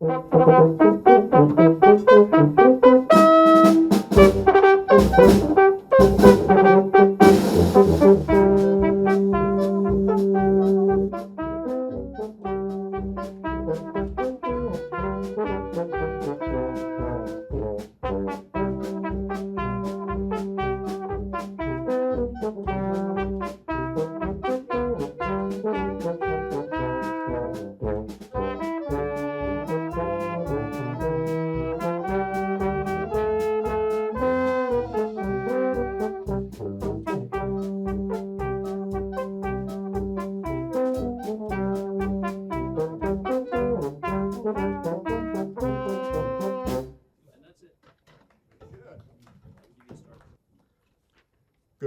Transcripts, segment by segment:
Good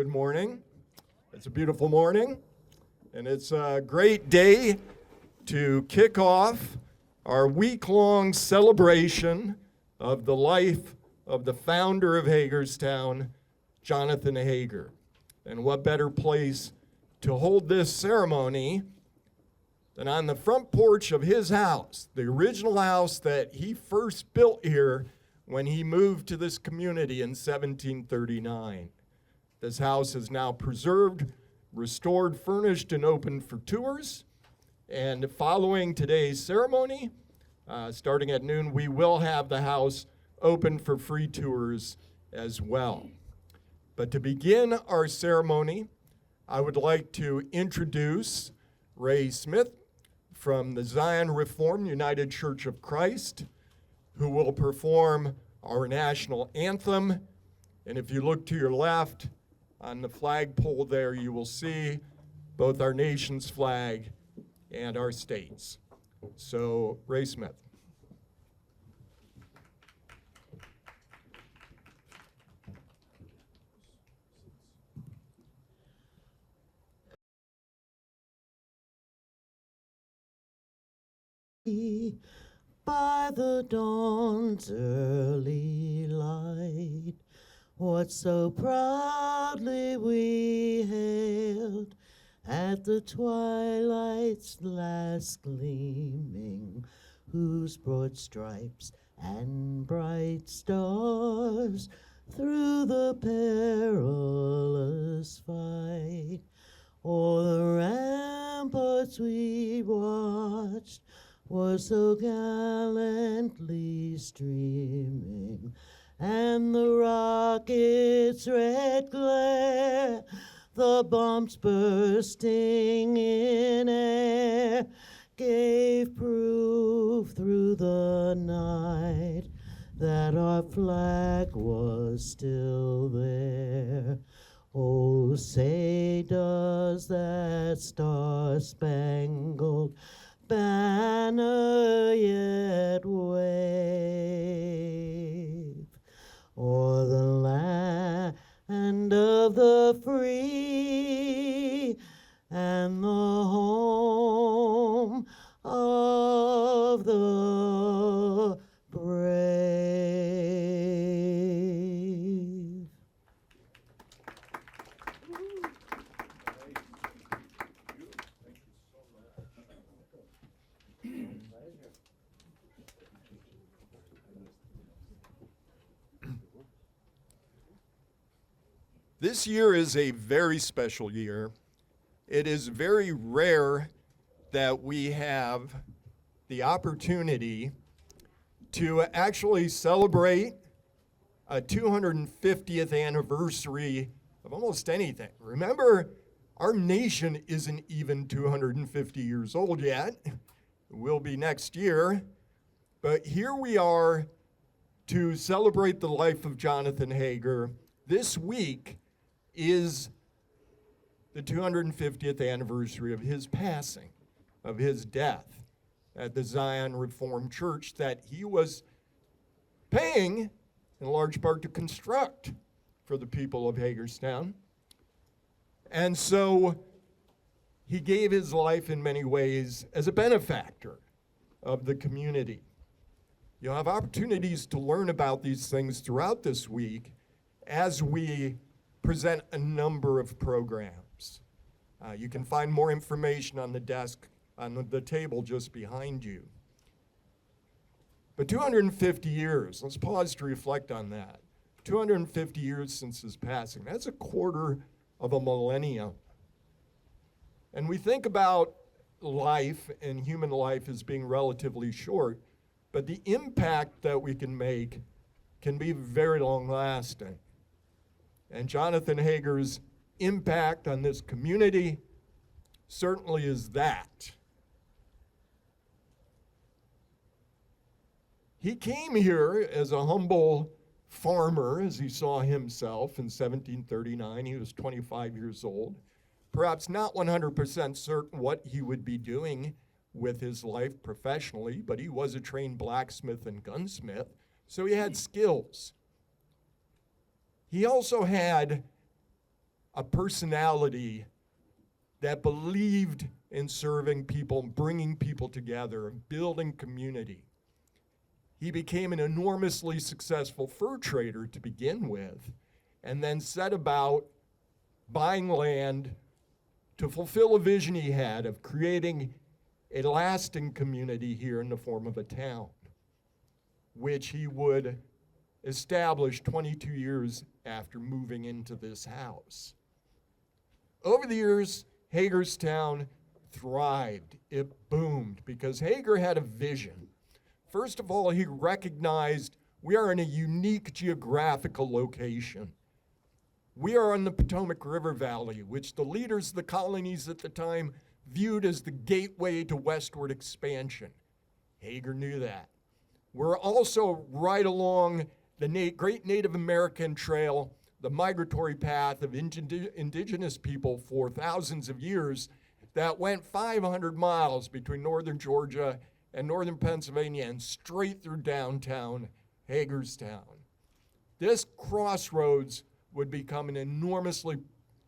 morning. It's a beautiful morning, and it's a great day to kick off our week-long celebration of the life of the founder of Hagerstown, Jonathan Hager. And what better place to hold this ceremony than on the front porch of his house, the original house that he first built here when he moved to this community in 1739. This house is now preserved, restored, furnished, and open for tours. And following today's ceremony, starting at noon, we will have the house open for free tours as well. But to begin our ceremony, I would like to introduce Ray Smith from the Zion Reformed United Church of Christ, who will perform our national anthem. And if you look to your left, on the flagpole there, you will see both our nation's flag and our state's. So, Ray Smith. By the dawn's early light, what so proudly we hailed at the twilight's last gleaming, whose broad stripes and bright stars through the perilous fight o'er the ramparts we watched were so gallantly streaming, and the rocket's red glare, the bombs bursting in air, gave proof through the night that our flag was still there. Oh, say does that star-spangled banner yet wave o'er the land of the free and the home of the brave? This year is a very special year. It is very rare that we have the opportunity to actually celebrate a 250th anniversary of almost anything. Remember, our nation isn't even 250 years old yet. It will be next year. But here we are to celebrate the life of Jonathan Hager. This week is the 250th anniversary of his passing, of his death at the Zion Reformed Church that he was paying in large part to construct for the people of Hagerstown. And so he gave his life in many ways as a benefactor of the community. You'll have opportunities to learn about these things throughout this week as we present a number of programs. You can find more information on the desk, on the table just behind you. But 250 years, let's pause to reflect on that. 250 years since his passing, that's a quarter of a millennium. And we think about life and human life as being relatively short, but the impact that we can make can be very long-lasting. And Jonathan Hager's impact on this community certainly is that. He came here as a humble farmer, as he saw himself in 1739. He was 25 years old, perhaps not 100% certain what he would be doing with his life professionally, but he was a trained blacksmith and gunsmith, so he had skills. He also had a personality that believed in serving people, bringing people together, and building community. He became an enormously successful fur trader to begin with, and then set about buying land to fulfill a vision he had of creating a lasting community here in the form of a town, which he would establish 22 years after moving into this house. Over the years, Hagerstown thrived. It boomed because Hager had a vision. First of all, he recognized we are in a unique geographical location. We are in the Potomac River Valley, which the leaders of the colonies at the time viewed as the gateway to westward expansion. Hager knew that. We're also right along the great Native American trail, the migratory path of indigenous people for thousands of years that went 500 miles between northern Georgia and northern Pennsylvania and straight through downtown Hagerstown. This crossroads would become an enormously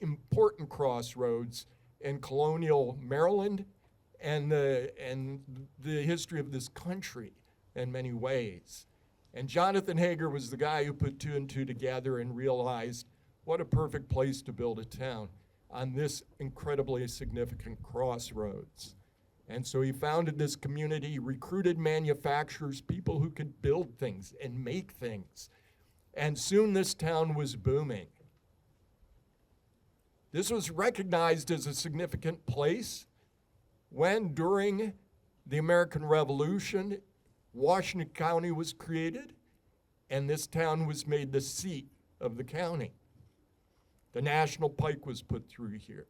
important crossroads in colonial Maryland and the history of this country in many ways. And Jonathan Hager was the guy who put two and two together and realized what a perfect place to build a town on this incredibly significant crossroads. And so he founded this community, recruited manufacturers, people who could build things and make things. And soon this town was booming. This was recognized as a significant place when, during the American Revolution, Washington County was created, and this town was made the seat of the county. The National Pike was put through here.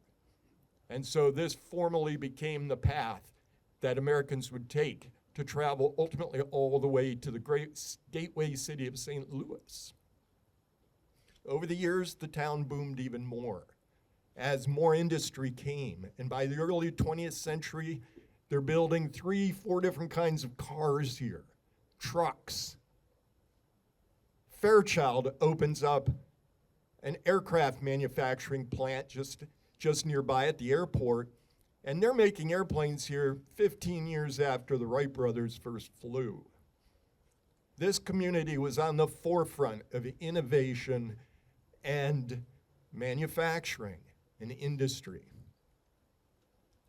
And so this formally became the path that Americans would take to travel ultimately all the way to the great gateway city of St. Louis. Over the years, the town boomed even more as more industry came. And by the early 20th century, they're building 3-4 different kinds of cars here, trucks. Fairchild opens up an aircraft manufacturing plant just nearby at the airport, and they're making airplanes here 15 years after the Wright brothers first flew. This community was on the forefront of innovation and manufacturing and industry.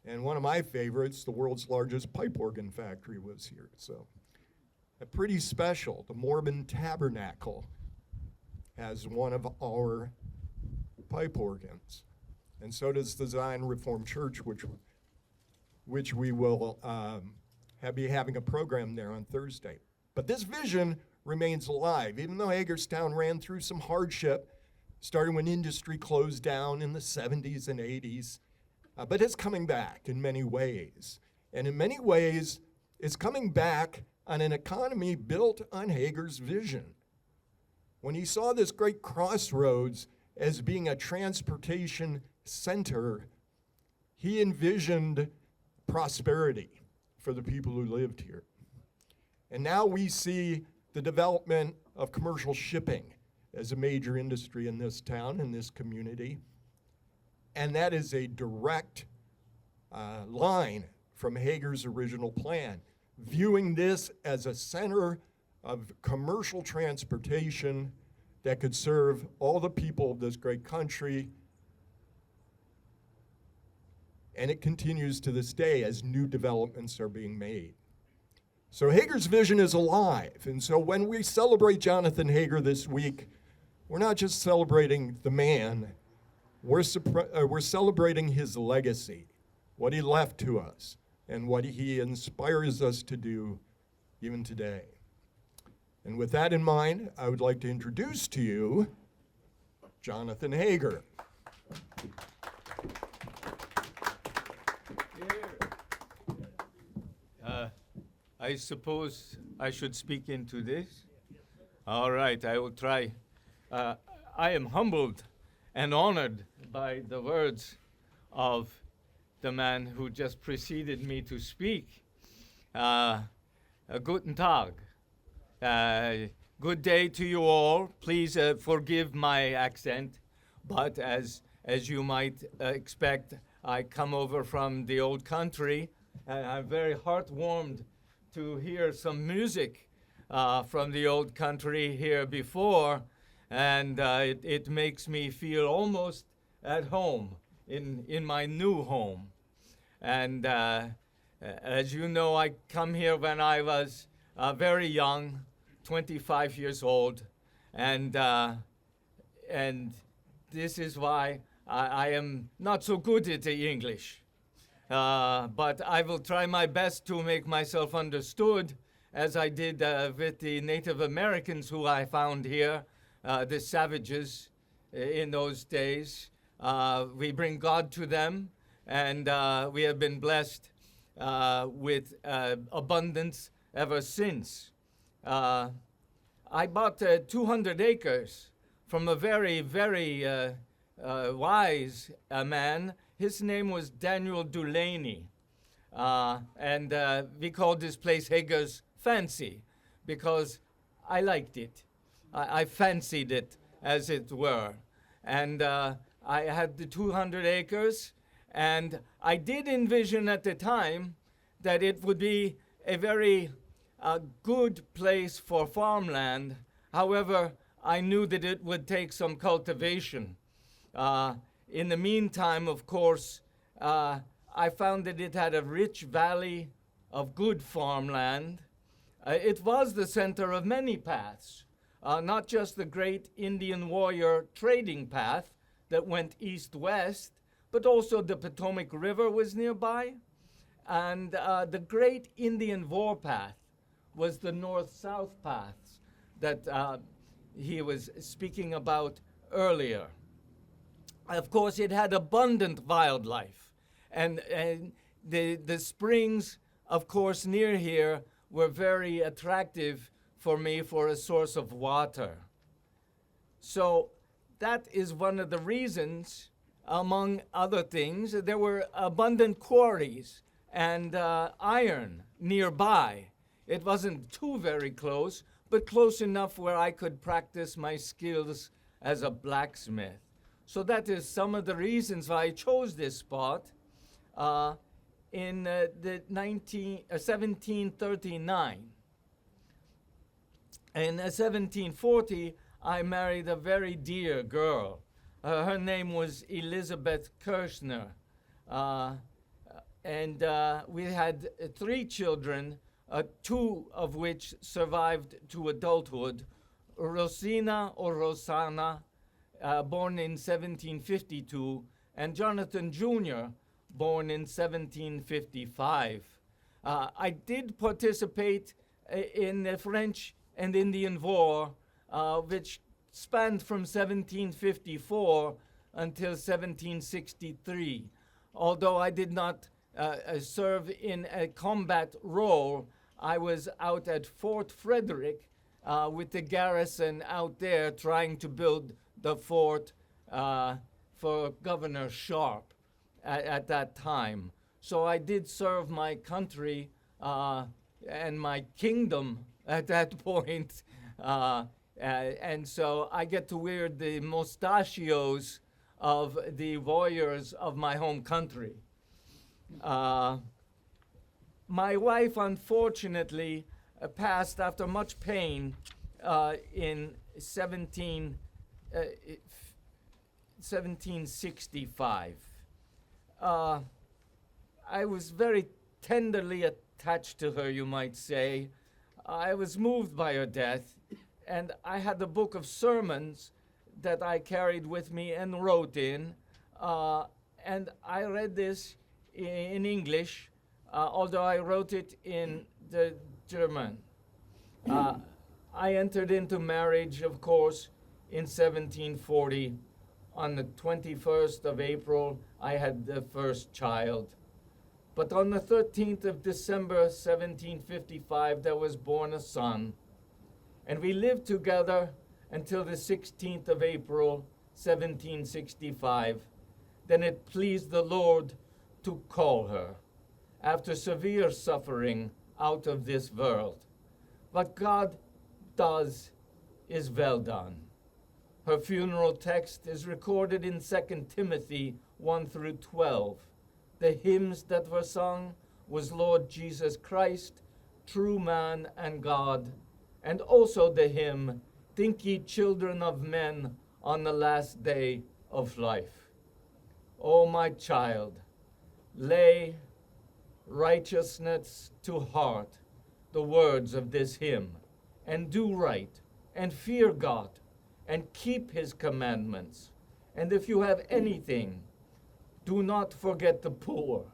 And one of my favorites, the world's largest pipe organ factory, was here. So, pretty special. The Mormon Tabernacle has one of our pipe organs. And so does the Zion Reformed Church, which we will be having a program there on Thursday. But this vision remains alive, even though Hagerstown ran through some hardship, starting when industry closed down in the 70s and 80s. But it's coming back in many ways. And in many ways, it's coming back on an economy built on Hager's vision. When he saw this great crossroads as being a transportation center, he envisioned prosperity for the people who lived here. And now we see the development of commercial shipping as a major industry in this town, in this community. And that is a direct line from Hager's original plan, viewing this as a center of commercial transportation that could serve all the people of this great country. And it continues to this day as new developments are being made. So Hager's vision is alive. And so when we celebrate Jonathan Hager this week, we're not just celebrating the man, we're celebrating his legacy, what he left to us, and what he inspires us to do even today. And with that in mind, I would like to introduce to you Jonathan Hager. I suppose I should speak into this. All right, I will try. I am humbled and honored by the words of the man who just preceded me to speak. Guten Tag. Good day to you all. Please forgive my accent, but as you might expect, I come over from the old country, and I'm very heart-warmed to hear some music from the old country here before, and it makes me feel almost at home in my new home. And as you know, I come here when I was very young, 25 years old, and this is why I am not so good at the English. But I will try my best to make myself understood, as I did with the Native Americans who I found here, the savages in those days. We bring God to them, and we have been blessed with abundance ever since. I bought 200 acres from a very, very wise man. His name was Daniel Dulaney, and we called this place Hager's Fancy because I liked it. I fancied it, as it were. And I had the 200 acres, and I did envision at the time that it would be a very good place for farmland. However, I knew that it would take some cultivation. In the meantime, of course, I found that it had a rich valley of good farmland. It was the center of many paths, not just the great Indian warrior trading path that went east-west, but also the Potomac River was nearby, and the great Indian warpath was the north-south paths that he was speaking about earlier. Of course, it had abundant wildlife, and the springs, of course, near here were very attractive for me for a source of water. So that is one of the reasons, among other things. There were abundant quarries and iron nearby. It wasn't too very close, but close enough where I could practice my skills as a blacksmith. So that is some of the reasons why I chose this spot. In 1739. In 1740, I married a very dear girl. Her name was Elizabeth Kirshner. And we had 3 children, 2 of which survived to adulthood. Rosina or Rosanna, born in 1752, and Jonathan Jr., born in 1755. I did participate in the French and Indian War, which spanned from 1754 until 1763. Although I did not serve in a combat role, I was out at Fort Frederick with the garrison out there trying to build the fort for Governor Sharp at that time. So I did serve my country and my kingdom at that point. And so I get to wear the mustachios of the warriors of my home country. My wife, unfortunately, passed after much pain in 1765. I was very tenderly attached to her, you might say. I was moved by her death, and I had the book of sermons that I carried with me and wrote in. And I read this in English, although I wrote it in the German. I entered into marriage, of course, in 1740. On the 21st of April, I had the first child. But on the 13th of December, 1755, there was born a son. And we lived together until the 16th of April, 1765. Then it pleased the Lord to call her, after severe suffering, out of this world. What God does is well done. Her funeral text is recorded in 2 Timothy 1 through 12. The hymns that were sung was Lord Jesus Christ, true man and God, and also the hymn, Think ye children of men on the last day of life. O my child, lay righteousness to heart, the words of this hymn, and do right, and fear God, and keep his commandments. And if you have anything, do not forget the poor,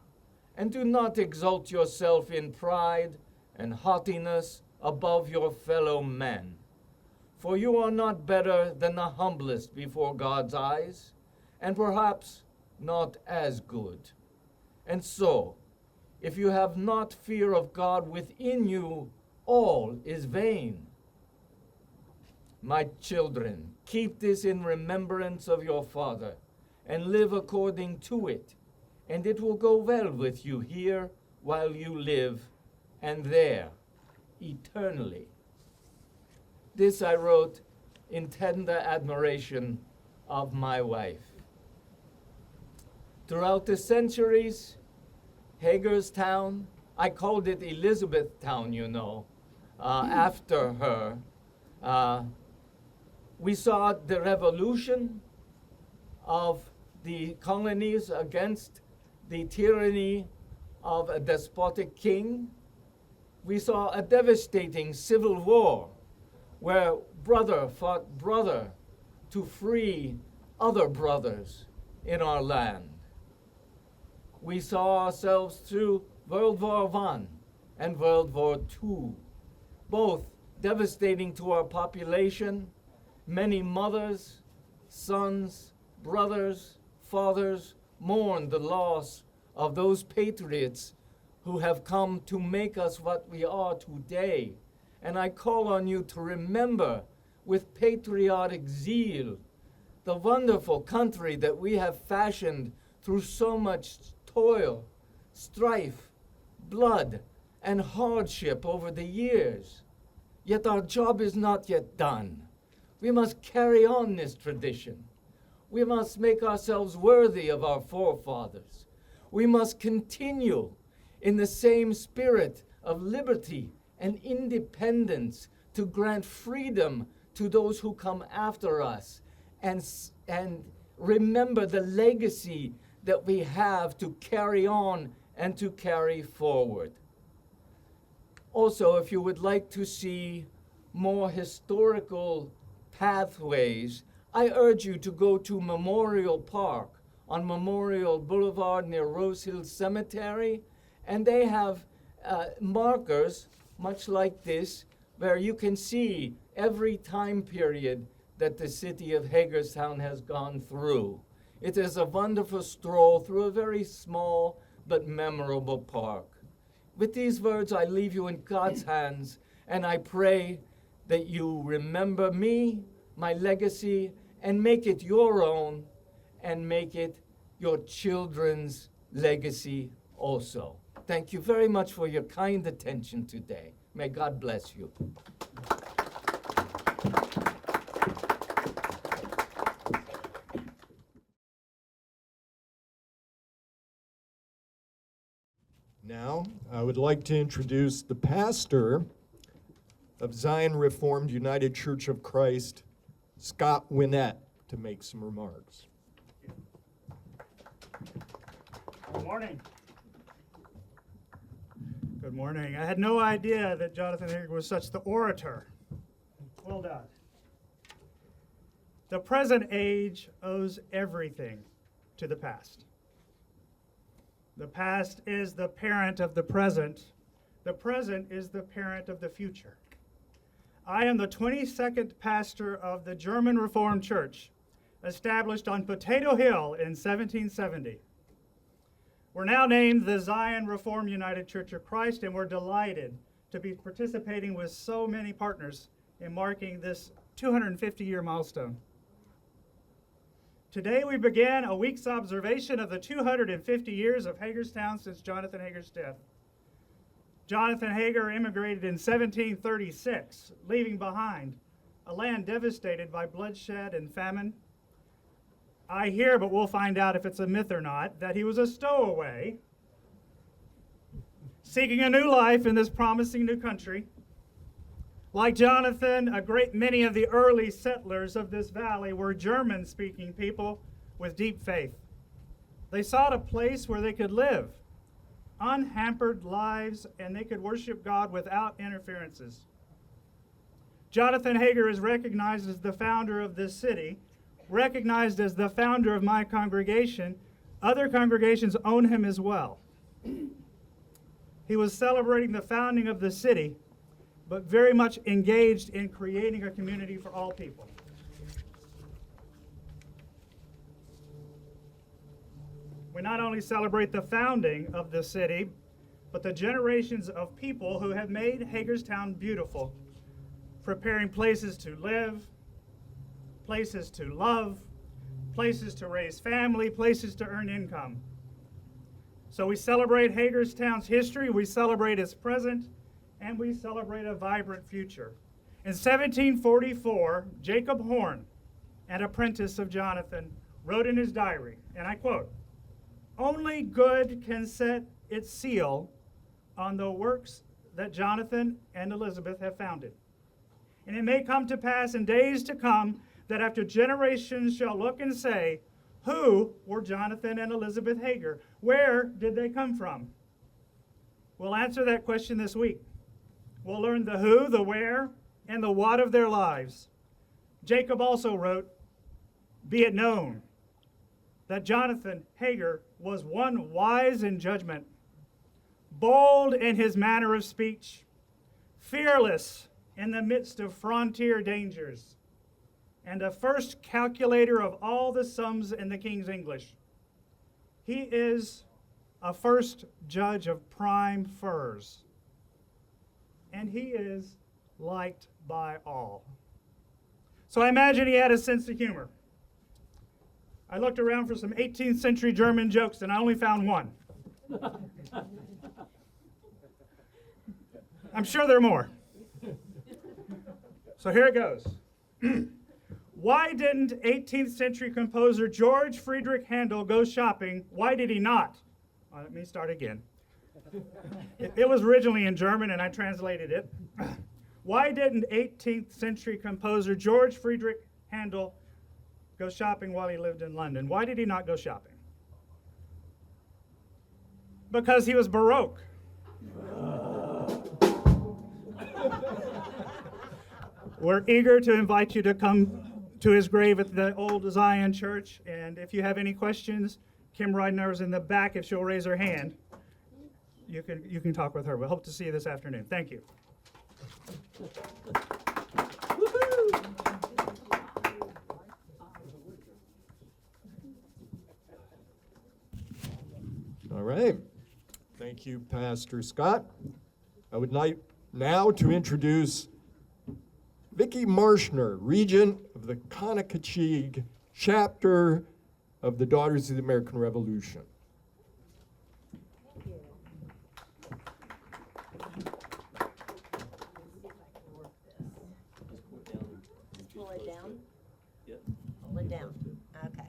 and do not exalt yourself in pride and haughtiness above your fellow men. For you are not better than the humblest before God's eyes, and perhaps not as good. And so, if you have not fear of God within you, all is vain. My children, keep this in remembrance of your Father, and live according to it, and it will go well with you here while you live, and there, eternally. This I wrote in tender admiration of my wife. Throughout the centuries, Hagerstown, I called it Elizabethtown, you know, after her. We saw the revolution of the colonies against the tyranny of a despotic king. We saw a devastating civil war where brother fought brother to free other brothers in our land. We saw ourselves through World War I and World War II, both devastating to our population. Many mothers, sons, brothers, fathers mourn the loss of those patriots who have come to make us what we are today. And I call on you to remember with patriotic zeal the wonderful country that we have fashioned through so much toil, strife, blood, and hardship over the years. Yet our job is not yet done. We must carry on this tradition. We must make ourselves worthy of our forefathers. We must continue in the same spirit of liberty and independence to grant freedom to those who come after us, and remember the legacy that we have to carry on and to carry forward. Also, if you would like to see more historical pathways, I urge you to go to Memorial Park on Memorial Boulevard near Rose Hill Cemetery, and they have markers much like this where you can see every time period that the city of Hagerstown has gone through. It is a wonderful stroll through a very small but memorable park. With these words, I leave you in God's hands, and I pray that you remember me, my legacy, and make it your own, and make it your children's legacy also. Thank you very much for your kind attention today. May God bless you. Now, I would like to introduce the pastor of Zion Reformed United Church of Christ, Scott Winnette, to make some remarks. Good morning. Good morning. I had no idea that Jonathan Hager was such the orator. Well done. The present age owes everything to the past. The past is the parent of the present. The present is the parent of the future. I am the 22nd pastor of the German Reformed Church, established on Potato Hill in 1770. We're now named the Zion Reformed United Church of Christ, and we're delighted to be participating with so many partners in marking this 250-year milestone. Today we begin a week's observation of the 250 years of Hagerstown since Jonathan Hager's death. Jonathan Hager immigrated in 1736, leaving behind a land devastated by bloodshed and famine. I hear, but we'll find out if it's a myth or not, that he was a stowaway, seeking a new life in this promising new country. Like Jonathan, a great many of the early settlers of this valley were German-speaking people with deep faith. They sought a place where they could live unhampered lives, and they could worship God without interferences. Jonathan Hager is recognized as the founder of this city, recognized as the founder of my congregation. Other congregations own him as well. He was celebrating the founding of the city, but very much engaged in creating a community for all people. We not only celebrate the founding of the city, but the generations of people who have made Hagerstown beautiful, preparing places to live, places to love, places to raise family, places to earn income. So we celebrate Hagerstown's history, we celebrate its present, and we celebrate a vibrant future. In 1744, Jacob Horn, an apprentice of Jonathan, wrote in his diary, and I quote, "Only good can set its seal on the works that Jonathan and Elizabeth have founded. And it may come to pass in days to come that after generations shall look and say, who were Jonathan and Elizabeth Hager? Where did they come from?" We'll answer that question this week. We'll learn the who, the where, and the what of their lives. Jacob also wrote, "Be it known that Jonathan Hager was one wise in judgment, bold in his manner of speech, fearless in the midst of frontier dangers, and a first calculator of all the sums in the King's English. He is a first judge of prime furs, and he is liked by all." So I imagine he had a sense of humor. I looked around for some 18th century German jokes, and I only found one. I'm sure there are more. So here it goes. Why didn't 18th century composer George Friedrich Handel go shopping? Why did he not? Let me start again. It was originally in German, and I translated it. Why didn't 18th century composer George Friedrich Handel go shopping while he lived in London? Why did he not go shopping? Because he was Baroque. We're eager to invite you to come to his grave at the old Zion Church, and if you have any questions, Kim Ridner is in the back. If she'll raise her hand, you can talk with her. We hope to see you this afternoon. Thank you. All right. Thank you, Pastor Scott. I would like now to introduce Vickie Marschner, Regent of the Conococheague chapter of the Daughters of the American Revolution. Pull it down? Pull it down. Okay.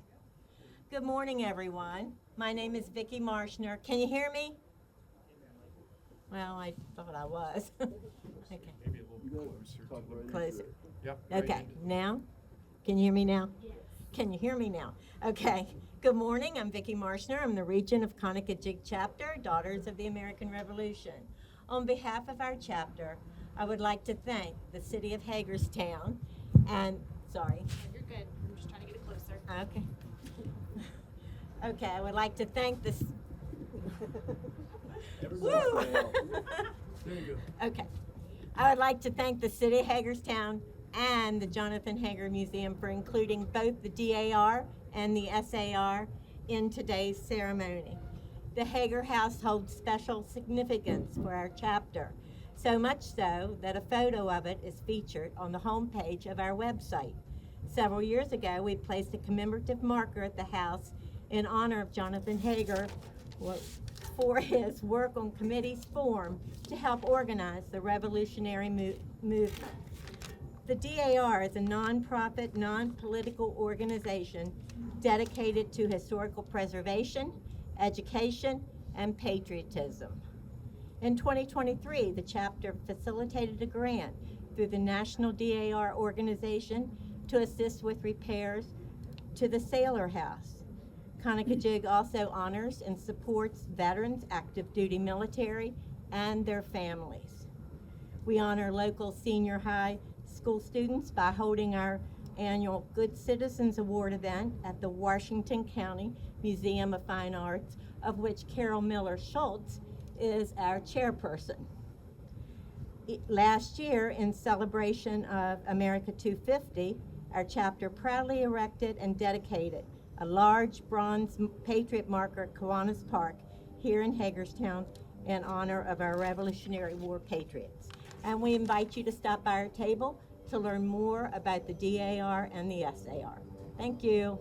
Good morning, everyone. My name is Vickie Marschner. Can you hear me? Well, I thought I was. Okay. Maybe a little closer. Closer. Yeah. Okay. Now? Can you hear me now? Yes. Can you hear me now? Okay. Good morning. I'm Vickie Marschner. I'm the Regent of Conococheague Chapter, Daughters of the American Revolution. On behalf of our chapter, I would like to thank the City of Hagerstown and, sorry. You're good. I'm just trying to get it closer. Okay. Okay, I would like to thank this. Woo! Okay. I would like to thank the City of Hagerstown and the Jonathan Hager Museum for including both the DAR and the SAR in today's ceremony. The Hager House holds special significance for our chapter, so much so that a photo of it is featured on the homepage of our website. Several years ago, we placed a commemorative marker at the house in honor of Jonathan Hager for his work on committees formed to help organize the revolutionary movement. The DAR is a nonprofit, non-political organization dedicated to historical preservation, education, and patriotism. In 2023, the chapter facilitated a grant through the National DAR organization to assist with repairs to the Sailor House. Conococheague also honors and supports veterans, active duty military, and their families. We honor local senior high school students by holding our annual Good Citizens Award event at the Washington County Museum of Fine Arts, of which Carol Miller Schultz is our chairperson. Last year, in celebration of America 250, our chapter proudly erected and dedicated a large bronze patriot marker at Kiwanis Park here in Hagerstown in honor of our Revolutionary War patriots. And we invite you to stop by our table to learn more about the DAR and the SAR. Thank you.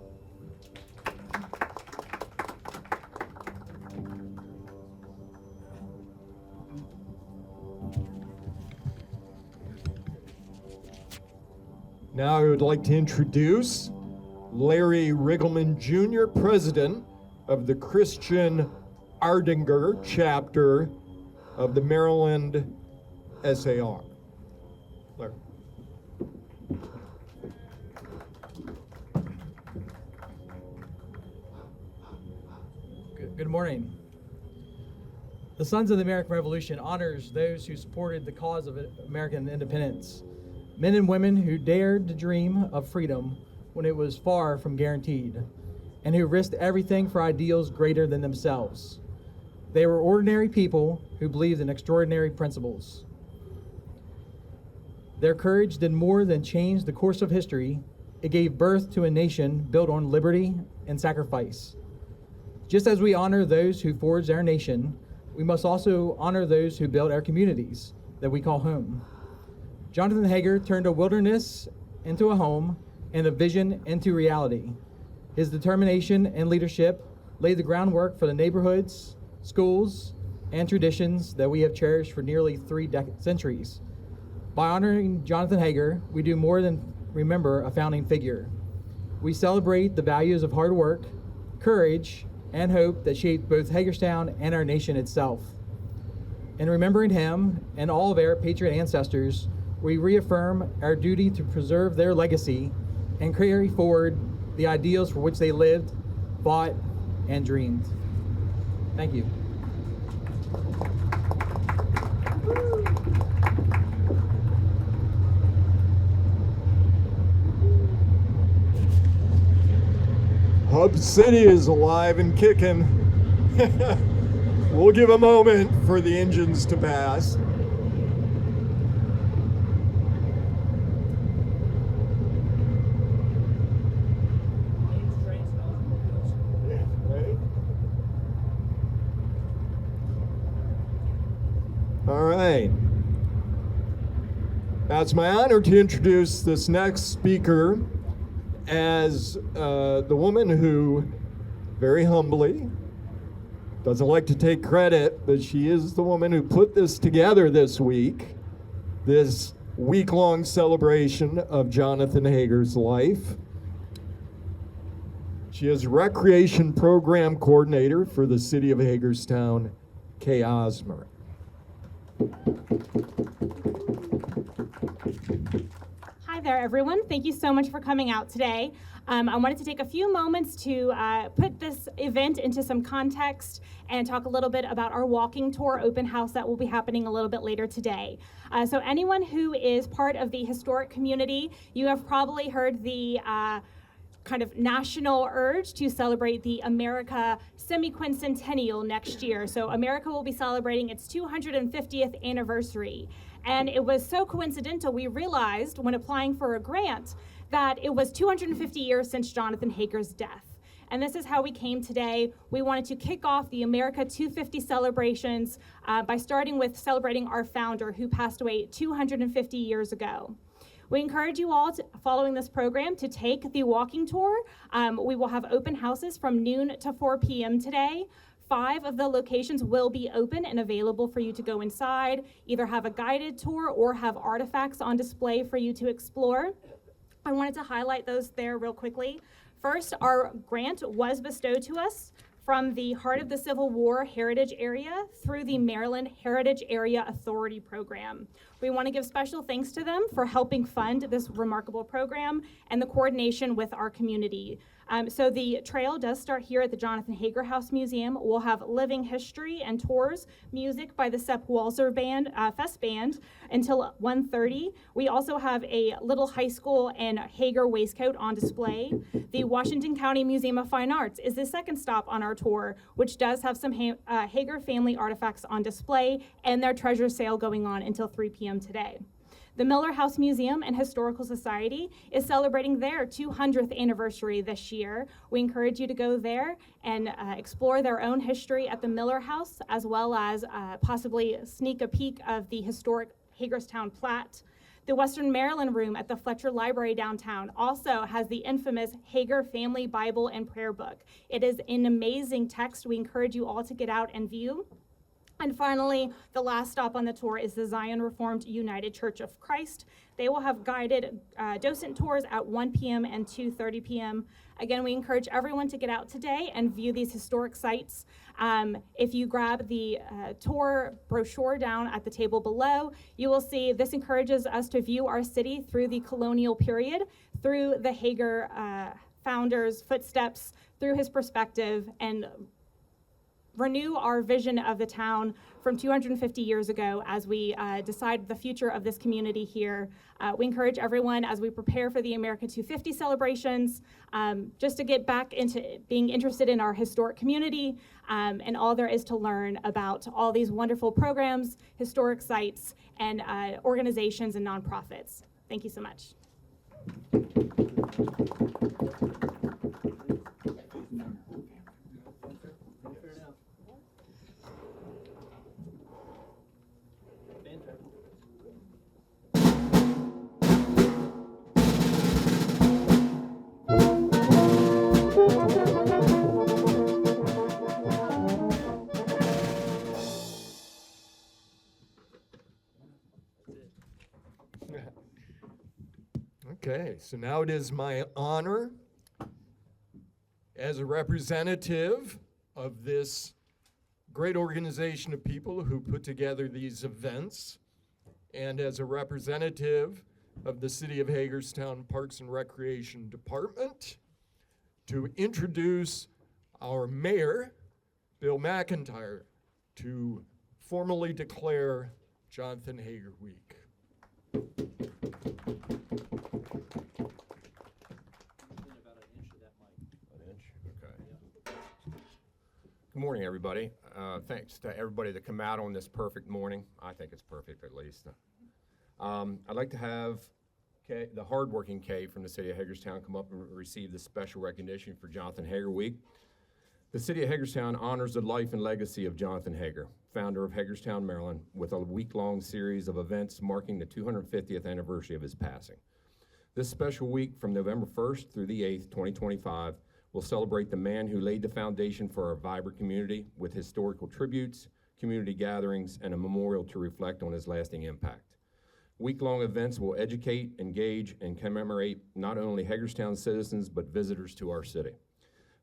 Now I would like to introduce Larry Riggleman Jr., President of the Christian Ardinger chapter of the Maryland SAR. Larry. Good morning. The Sons of the American Revolution honors those who supported the cause of American independence, men and women who dared to dream of freedom when it was far from guaranteed, and who risked everything for ideals greater than themselves. They were ordinary people who believed in extraordinary principles. Their courage did more than change the course of history. It gave birth to a nation built on liberty and sacrifice. Just as we honor those who forged our nation, we must also honor those who built our communities that we call home. Jonathan Hager turned a wilderness into a home and a vision into reality. His determination and leadership laid the groundwork for the neighborhoods, schools, and traditions that we have cherished for nearly 3 centuries. By honoring Jonathan Hager, we do more than remember a founding figure. We celebrate the values of hard work, courage, and hope that shaped both Hagerstown and our nation itself. In remembering him and all of our patriot ancestors, we reaffirm our duty to preserve their legacy and carry forward the ideals for which they lived, fought, and dreamed. Thank you. Hub City is alive and kicking. We'll give a moment for the engines to pass. All right. Now it's my honor to introduce this next speaker as the woman who, very humbly, doesn't like to take credit, but she is the woman who put this together this week-long celebration of Jonathan Hager's life. She is Recreation Program Coordinator for the City of Hagerstown, Kay Osmer. Hi there, everyone. Thank you so much for coming out today. I wanted to take a few moments to put this event into some context and talk a little bit about our walking tour open house that will be happening a little bit later today. So anyone who is part of the historic community, you have probably heard the kind of national urge to celebrate the America semi-quincentennial next year. So America will be celebrating its 250th anniversary. And it was so coincidental, we realized when applying for a grant that it was 250 years since Jonathan Hager's death. And this is how we came today. We wanted to kick off the America 250 celebrations by starting with celebrating our founder who passed away 250 years ago. We encourage you all, following this program, to take the walking tour. We will have open houses from noon to 4 p.m. today. 5 of the locations will be open and available for you to go inside, either have a guided tour or have artifacts on display for you to explore. I wanted to highlight those there real quickly. First, our grant was bestowed to us from the Heart of the Civil War Heritage Area through the Maryland Heritage Area Authority Program. We want to give special thanks to them for helping fund this remarkable program and the coordination with our community. So the trail does start here at the Jonathan Hager House Museum. We'll have living history and tours, music by the Sepp Walser Band, Fest Band until 1:30. We also have a Little High School and Hager waistcoat on display. The Washington County Museum of Fine Arts is the second stop on our tour, which does have some Hager family artifacts on display and their treasure sale going on until 3 p.m. today. The Miller House Museum and Historical Society is celebrating their 200th anniversary this year. We encourage you to go there and explore their own history at the Miller House, as well as possibly sneak a peek of the historic Hagerstown Plat. The Western Maryland Room at the Fletcher Library downtown also has the infamous Hager Family Bible and Prayer Book. It is an amazing text. We encourage you all to get out and view. And finally, the last stop on the tour is the Zion Reformed United Church of Christ. They will have guided docent tours at 1 p.m. and 2:30 p.m. Again, we encourage everyone to get out today and view these historic sites. If you grab the tour brochure down at the table below, you will see this encourages us to view our city through the colonial period, through the Hager founder's footsteps, through his perspective, and renew our vision of the town from 250 years ago as we decide the future of this community here. We encourage everyone as we prepare for the America 250 celebrations just to get back into being interested in our historic community and all there is to learn about all these wonderful programs, historic sites, and organizations and nonprofits. Thank you so much. Okay, so now it is my honor as a representative of this great organization of people who put together these events, and as a representative of the City of Hagerstown Parks and Recreation Department, to introduce our mayor, Bill McIntire, to formally declare Jonathan Hager Week. Good morning, everybody. Thanks to everybody that come out on this perfect morning. I think it's perfect, at least. I'd like to have the hardworking Kay from the City of Hagerstown come up and receive this special recognition for Jonathan Hager Week. The City of Hagerstown honors the life and legacy of Jonathan Hager, founder of Hagerstown, Maryland, with a week-long series of events marking the 250th anniversary of his passing. This special week from November 1st through the 8th, 2025, will celebrate the man who laid the foundation for our vibrant community with historical tributes, community gatherings, and a memorial to reflect on his lasting impact. Week-long events will educate, engage, and commemorate not only Hagerstown citizens, but visitors to our city.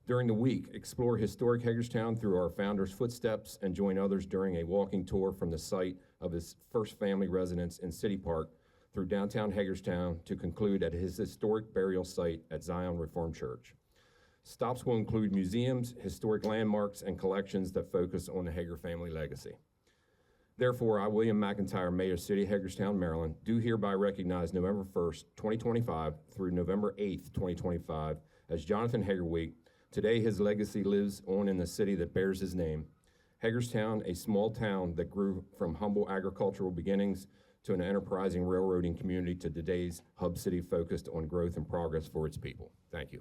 During the week, explore historic Hagerstown through our founder's footsteps and join others during a walking tour from the site of his first family residence in City Park through downtown Hagerstown to conclude at his historic burial site at Zion Reformed Church. Stops will include museums, historic landmarks, and collections that focus on the Hager family legacy. Therefore, I, William McIntire, Mayor of City of Hagerstown, Maryland, do hereby recognize November 1st, 2025 through November 8th, 2025 as Jonathan Hager Week. Today, his legacy lives on in the city that bears his name. Hagerstown, a small town that grew from humble agricultural beginnings to an enterprising railroading community to today's hub city focused on growth and progress for its people. Thank you.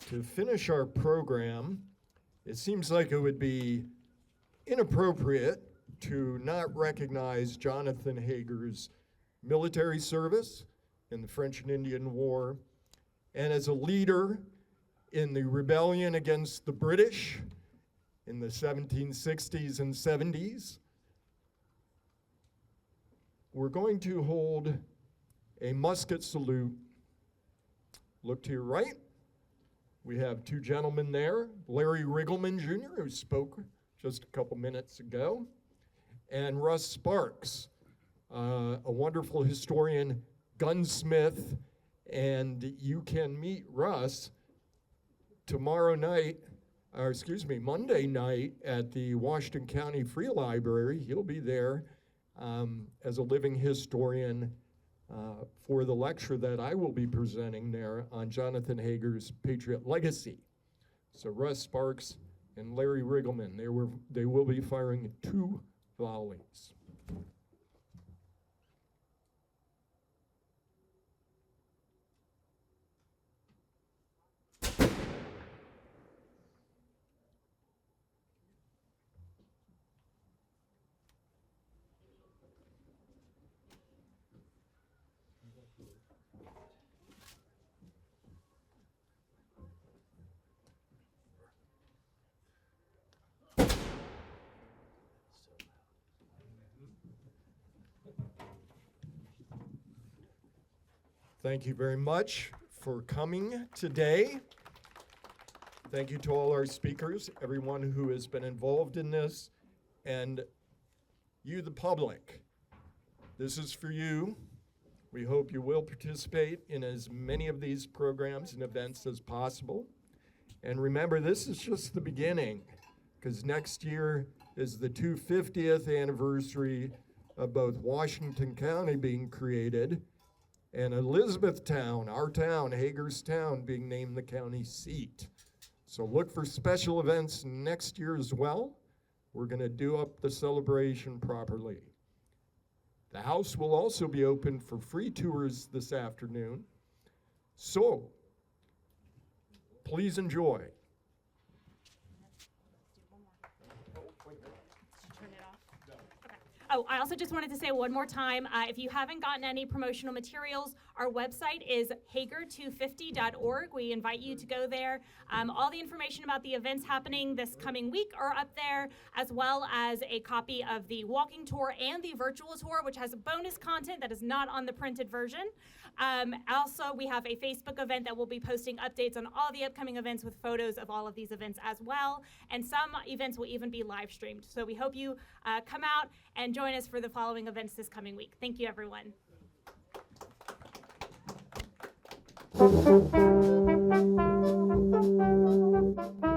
To finish our program, it seems like it would be inappropriate to not recognize Jonathan Hager's military service in the French and Indian War, and as a leader in the rebellion against the British in the 1760s and 70s. We're going to hold a musket salute. Look to your right. We have two gentlemen there, Larry Riggleman Jr., who spoke just a couple minutes ago, and Russ Sparks, a wonderful historian, gunsmith, and you can meet Russ Monday night at the Washington County Free Library. He'll be there as a living historian for the lecture that I will be presenting there on Jonathan Hager's Patriot Legacy. So Russ Sparks and Larry Riggleman, they will be firing 2 volleys. Thank you very much for coming today. Thank you to all our speakers, everyone who has been involved in this, and you, the public. This is for you. We hope you will participate in as many of these programs and events as possible. And remember, this is just the beginning, because next year is the 250th anniversary of both Washington County being created and Elizabethtown, our town, Hagerstown, being named the county seat. So look for special events next year as well. We're going to do up the celebration properly. The house will also be open for free tours this afternoon. So please enjoy. Oh, I also just wanted to say one more time, if you haven't gotten any promotional materials, our website is hager250.org. We invite you to go there. All the information about the events happening this coming week are up there, as well as a copy of the walking tour and the virtual tour, which has bonus content that is not on the printed version. Also, we have a Facebook event that will be posting updates on all the upcoming events with photos of all of these events as well. And some events will even be live streamed. So we hope you come out and join us for the following events this coming week. Thank you, everyone. Thank you.